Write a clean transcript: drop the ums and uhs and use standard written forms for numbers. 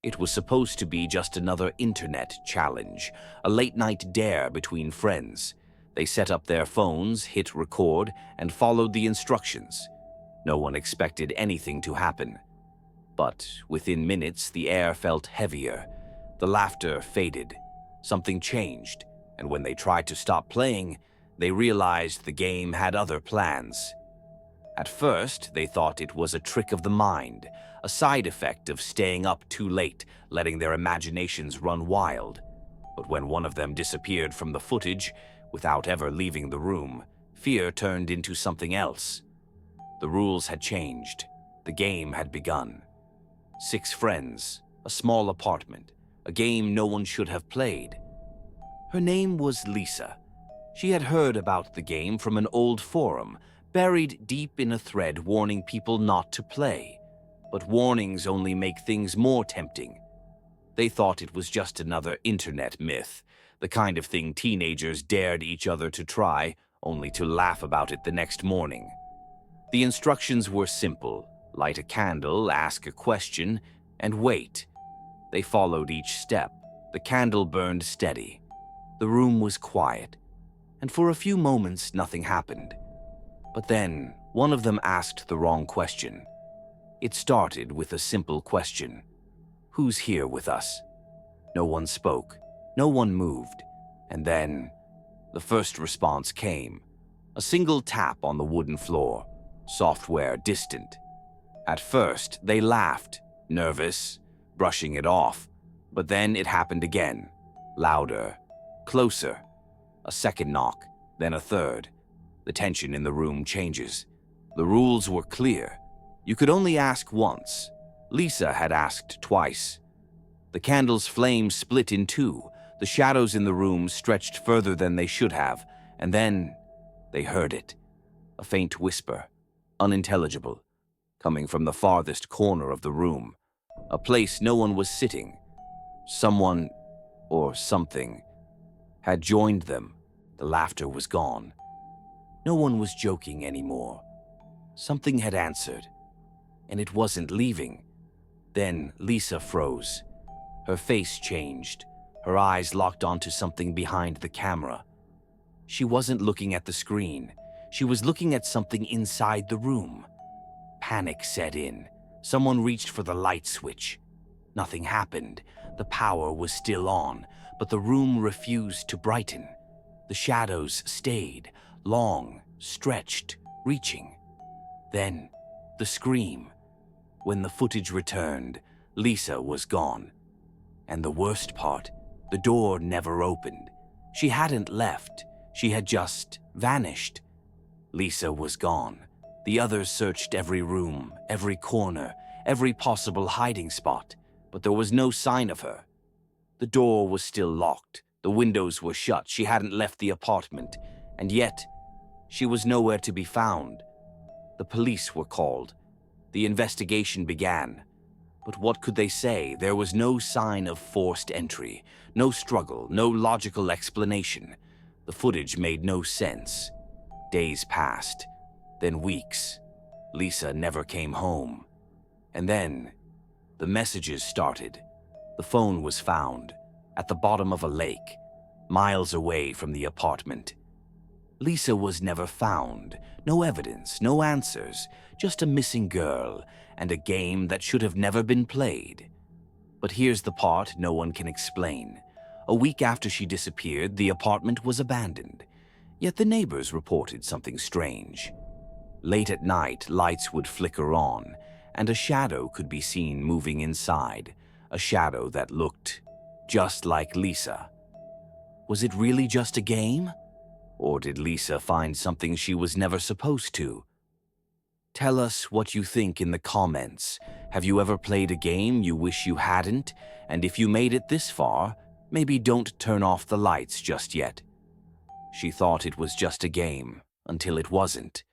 It was supposed to be just another internet challenge, a late-night dare between friends. They set up their phones, hit record, and followed the instructions. No one expected anything to happen. But within minutes, the air felt heavier. The laughter faded. Something changed, and when they tried to stop playing, they realized the game had other plans. At first, they thought it was a trick of the mind, a side effect of staying up too late, letting their imaginations run wild. But when one of them disappeared from the footage, without ever leaving the room, fear turned into something else. The rules had changed. The game had begun. 6 friends, a small apartment, a game no one should have played. Her name was Lisa. She had heard about the game from an old forum, buried deep in a thread warning people not to play. But warnings only make things more tempting. They thought it was just another internet myth, the kind of thing teenagers dared each other to try, only to laugh about it the next morning. The instructions were simple: light a candle, ask a question, and wait. They followed each step. The candle burned steady. The room was quiet, and for a few moments nothing happened. But then, one of them asked the wrong question. It started with a simple question. Who's here with us? No one spoke. No one moved. And then, the first response came. A single tap on the wooden floor. Software distant. At first, they laughed, nervous, brushing it off. But then it happened again. Louder. Closer. A second knock, then a third. The tension in the room changes. The rules were clear. You could only ask once. Lisa had asked twice. The candle's flame split in two. The shadows in the room stretched further than they should have, and then they heard it. A faint whisper, unintelligible, coming from the farthest corner of the room. A place no one was sitting. Someone, or something, had joined them. The laughter was gone. No one was joking anymore. Something had answered, and it wasn't leaving. Then Lisa froze. Her face changed. Her eyes locked onto something behind the camera. She wasn't looking at the screen. She was looking at something inside the room. Panic set in. Someone reached for the light switch. Nothing happened. The power was still on, but the room refused to brighten. The shadows stayed, long, stretched, reaching. Then, the scream. When the footage returned, Lisa was gone. And the worst part, the door never opened. She hadn't left. She had just vanished. Lisa was gone. The others searched every room, every corner, every possible hiding spot, but there was no sign of her. The door was still locked. The windows were shut. She hadn't left the apartment, and yet she was nowhere to be found. The police were called. The investigation began. But what could they say? There was no sign of forced entry, no struggle, no logical explanation. The footage made no sense. Days passed, then weeks. Lisa never came home. And then, the messages started. The phone was found, at the bottom of a lake, miles away from the apartment. Lisa was never found. No evidence, no answers, just a missing girl and a game that should have never been played. But here's the part no one can explain. A week after she disappeared, the apartment was abandoned. Yet the neighbors reported something strange. Late at night, lights would flicker on, and a shadow could be seen moving inside, a shadow that looked just like Lisa. Was it really just a game? Or did Lisa find something she was never supposed to? Tell us what you think in the comments. Have you ever played a game you wish you hadn't? And if you made it this far, maybe don't turn off the lights just yet. She thought it was just a game, until it wasn't.